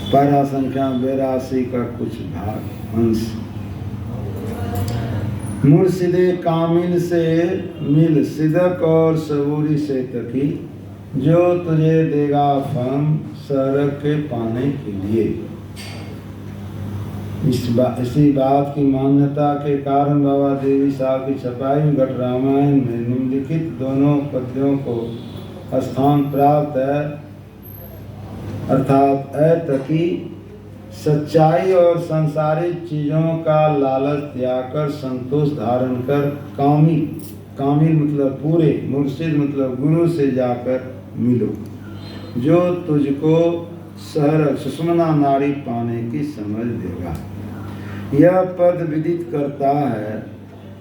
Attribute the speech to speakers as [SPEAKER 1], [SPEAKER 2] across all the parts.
[SPEAKER 1] पारा संख्या 82 का कुछ भाग अंश। मुर्शिदे कामिल से मिल सिदक और सबूरी से तकी, जो तुझे देगा फम सरक के पाने के लिए। इसी बात की मान्यता के कारण बाबा देवी साहब की छपाई में घट रामायण में निम्नलिखित दोनों पद्यों को स्थान प्राप्त है, अर्थात तकी सच्चाई और संसारिक चीज़ों का लालच त्याग कर संतोष धारण कर कामिल मतलब पूरे, मुर्शिद मतलब गुरु से जाकर मिलो, जो तुझको सहर सुषमना नारी पाने की समझ देगा। यह पद विदित करता है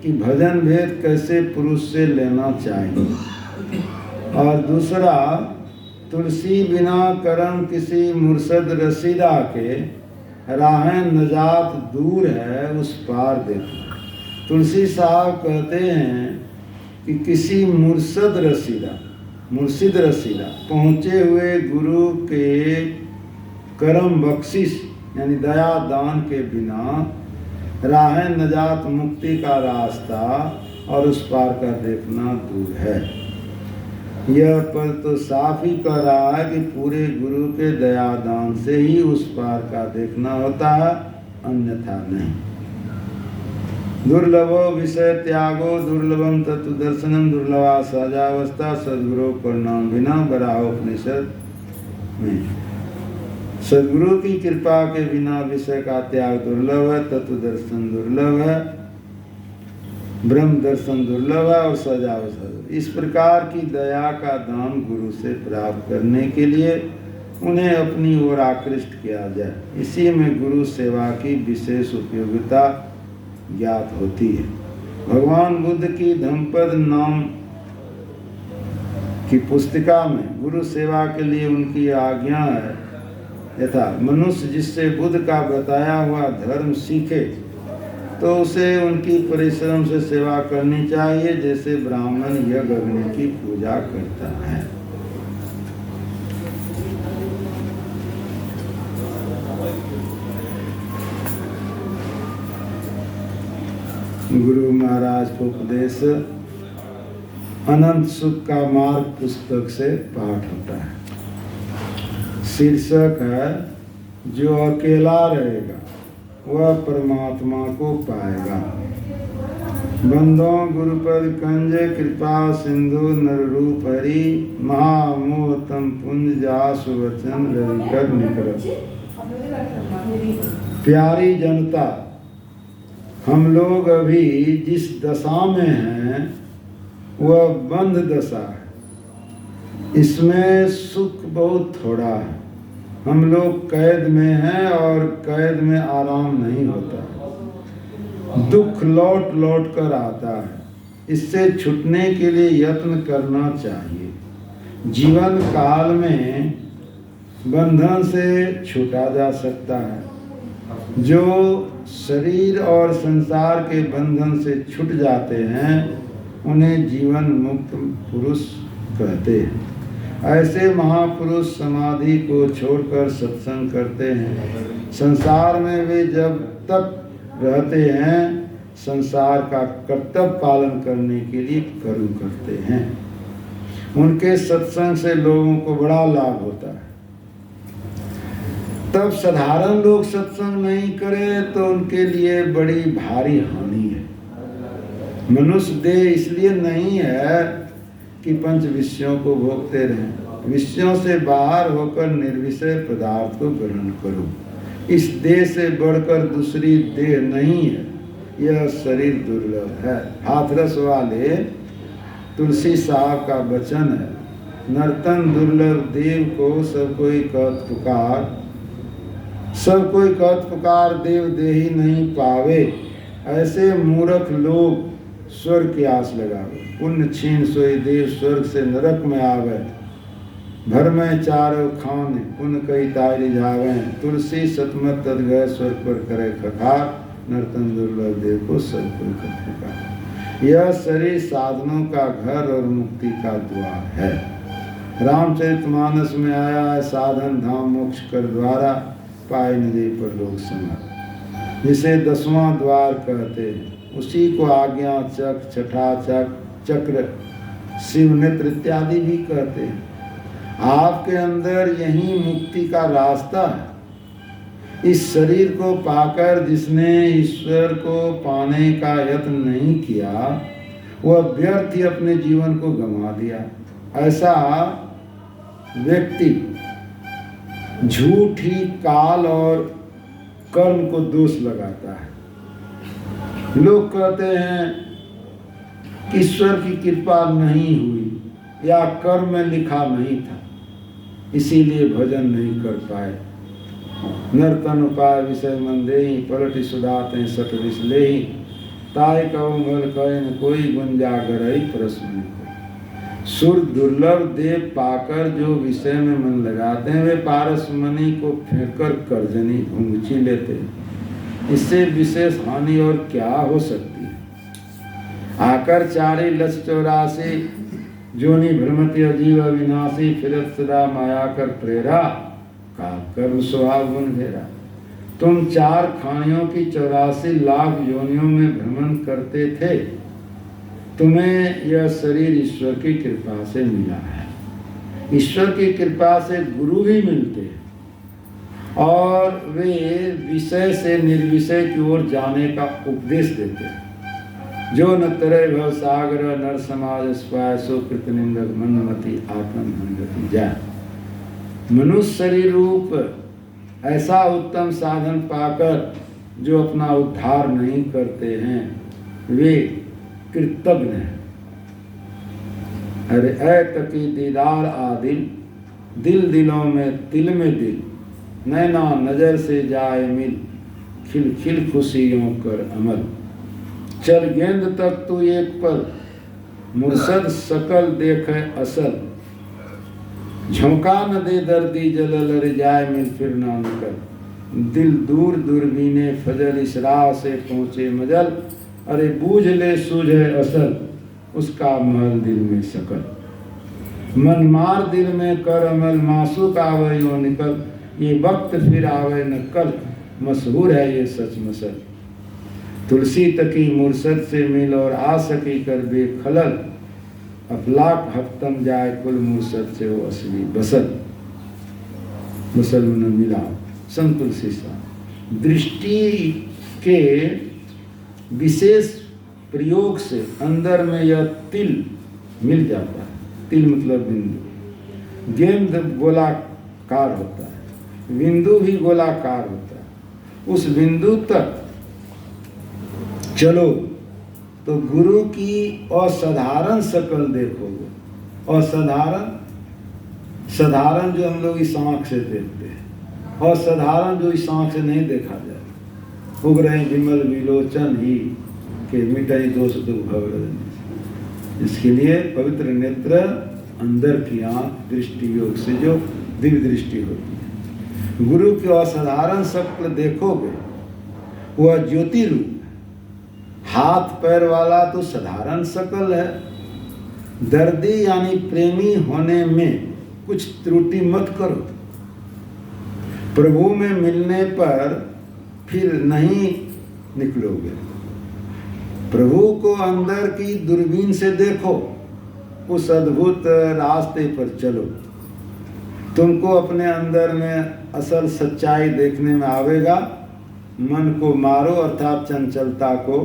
[SPEAKER 1] कि भजन भेद कैसे पुरुष से लेना चाहिए, और दूसरा तुलसी बिना करम किसी मुर्शद रसीदा के राहें नजात दूर है उस पार देखो। तुलसी साहब कहते हैं कि किसी मुर्शिद रसीदा पहुँचे हुए गुरु के करम बख्शिश यानी दया दान के बिना राह नजात मुक्ति का रास्ता और उस पार का देखना दूर है। यह पद तो साफ ही कह रहा है कि पूरे गुरु के दया दान से ही उस पार का देखना होता है, अन्यथा नहीं। दुर्लभो विषय त्यागो दुर्लभम तत्व दर्शनम दुर्लभा सहजावस्था सद्गुरु परिणाम बिना बराहोपनिषद में। सद्गुरु की कृपा के बिना विषय का त्याग दुर्लभ है, तत्व दर्शन दुर्लभ है, ब्रह्म दर्शन दुर्लभ है और सहजावस्था। इस प्रकार की दया का दान गुरु से प्राप्त करने के लिए उन्हें अपनी ओर आकृष्ट किया जाए। इसी में गुरु सेवा की विशेष उपयोगिता ज्ञात होती है। भगवान बुद्ध की धम्मपद नाम की पुस्तिका में गुरु सेवा के लिए उनकी आज्ञा है, यथा मनुष्य जिससे बुद्ध का बताया हुआ धर्म सीखे तो उसे उनकी परिश्रम से सेवा करनी चाहिए, जैसे ब्राह्मण यज्ञ अग्नि की पूजा करता है। गुरु महाराज को उपदेश अनंत सुख का मार्ग पुस्तक से पाठ होता है। शीर्षक है जो अकेला रहेगा वह परमात्मा को पाएगा। बंदों गुरुपद कंज कृपा सिंधु नररूप हरि, महामोहतम पुंज जासु वचन रविकर निकट। प्यारी जनता, हम लोग अभी जिस दशा में हैं वह बंध दशा है। इसमें सुख बहुत थोड़ा है। हम लोग कैद में हैं और कैद में आराम नहीं होता। दुख लौट लौट कर आता है। इससे छूटने के लिए यत्न करना चाहिए। जीवन काल में बंधन से छूटा जा सकता है। जो शरीर और संसार के बंधन से छूट जाते हैं उन्हें जीवन मुक्त पुरुष कहते हैं। ऐसे महापुरुष समाधि को छोड़कर सत्संग करते हैं। संसार में वे जब तक रहते हैं संसार का कर्तव्य पालन करने के लिए कर्म करते हैं। उनके सत्संग से लोगों को बड़ा लाभ होता है। तब साधारण लोग सत्संग नहीं करें तो उनके लिए बड़ी भारी हानि है। मनुष्य देह इसलिए नहीं है कि पंच विषयों को भोगते रहें। विषयों से बाहर होकर निर्विषय पदार्थ को ग्रहण करो। इस देह से बढ़कर दूसरी देह नहीं है। यह शरीर दुर्लभ है। हाथरस वाले तुलसी साहब का वचन है, नर्तन दुर्लभ देव को सब कोई कहत पुकार, सब कोई कहत पुकार देव देही नहीं पावे। ऐसे मूर्ख लोग स्वर्ग की आस लगावे। पुण्य छीन सोई देव स्वर्ग से नरक में आवे। भर में चारों खान पुण्य कई तारी जावे। तुलसी सतमत तद गए स्वर्ग पर करे खखार, नर्तन दुर्लभ देव को सब कोई कहत पुकार। यह शरीर साधनों का घर और मुक्ति का द्वार है। रामचरितमानस में आया है, साधन धाम मोक्ष कर द्वारा, पाए न दे पर लोग समर, जिसे 10वां द्वार कहते हैं, उसी को आज्ञा चक, छठा चक, चक्र, शिव नेत्र इत्यादि भी कहते हैं। आपके अंदर यही मुक्ति का रास्ता है। इस शरीर को पाकर जिसने ईश्वर को पाने का यत्न नहीं किया, वह व्यर्थ ही अपने जीवन को गंवा दिया। ऐसा व्यक्ति झूठ ही काल और कर्म को दोष लगाता है। लोग कहते हैं ईश्वर की कृपा नहीं हुई या कर्म में लिखा नहीं था, इसीलिए भजन नहीं कर पाए। नर्तन उपाय विषय मन देहि, पलटि सुधाते सट विष लेहि, ताय कहो मल कहे न कोई गुंजागरई प्रश्न। सुर दुर्लभ देव पाकर जो विषय में मन लगाते हैं, वे पारस मणि को फेंककर कर्जनी घुंघची लेते हैं। इससे विशेष हानि और क्या हो सकती है। आकर 4 लक्ष 84 जोनि भ्रमति अजीव अविनाशी, फिरत सदा माया कर प्रेरा, का कर्म स्वभाव गुण घेरा। तुम 4 खानियों की 84 लाख योनियों में भ्रमण करते थे। तुम्हें यह शरीर ईश्वर की कृपा से मिला है। ईश्वर की कृपा से गुरु भी मिलते हैं और वे विषय से निर्विषय की ओर जाने का उपदेश देते हैं। जो न तरे भव सागर नर समाज स्वाय, सो कृत निंदक मनमति आत्म गति जाय। मनुष्य शरीर रूप ऐसा उत्तम साधन पाकर जो अपना उद्धार नहीं करते हैं, वे कृतज्ञ हैं। अरे ऐ तकी दीदार आदिल, दिल दिलों में तिल में दिल, नैना नजर से जाए मिल, खिल खिल खुशियों कर अमल। चल गेंद तक तू एक पल, मुर्शद सकल देखे असल, झोंका न दे दर्दी जलल, अरे जाए मिल फिर ना निकल। दिल दूर दूरबीने फजल, इस राह से पहुँचे मजल, अरे बूझ ले सूझे असल, उसका महल दिल में सकल। मन मार दिल में कर अमल, मासूक आवे यो निकल, ये वक्त फिर आवे न कल, मशहूर है ये सच मसल। तुलसी तकी मुर्शद से मिल और आ सकी कर बेखलल, अफलाक हफ्तम जाए कुल मुर्शद से हो असली बसल। मुसलमान मिला संत तुलसी साहब दृष्टि के विशेष प्रयोग से अंदर में यह तिल मिल जाता है। तिल मतलब बिंदु। गेंद गोलाकार होता है, बिंदु भी गोलाकार होता है। उस बिंदु तक चलो तो गुरु की असाधारण शकल देखोगे। असाधारण, साधारण जो हम लोग इस आँख से देखते हैं, असाधारण जो इस आँख से नहीं देखा जाए। उग्र विमल विलोचन ही के मिटाई दोष दुख भव। इसके लिए पवित्र नेत्र, अंदर की आँख, दृष्टि योग से जो दिव्य दृष्टि होती है। गुरु की असाधारण शक्ल देखोगे, वह ज्योति रूप। हाथ पैर वाला तो साधारण शकल है। दर्दी यानी प्रेमी होने में कुछ त्रुटि मत करो। प्रभु में मिलने पर फिर नहीं निकलोगे। प्रभु को अंदर की दूरबीन से देखो, उस अद्भुत रास्ते पर चलो। तुमको अपने अंदर में असल सच्चाई देखने में आवेगा। मन को मारो अर्थात चंचलता को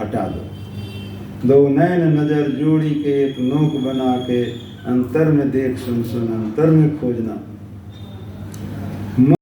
[SPEAKER 1] हटा दो। दो नैन नजर जोड़ी के एक नोक बना के, अंतर में देख सुन सुन अंतर में खोजना।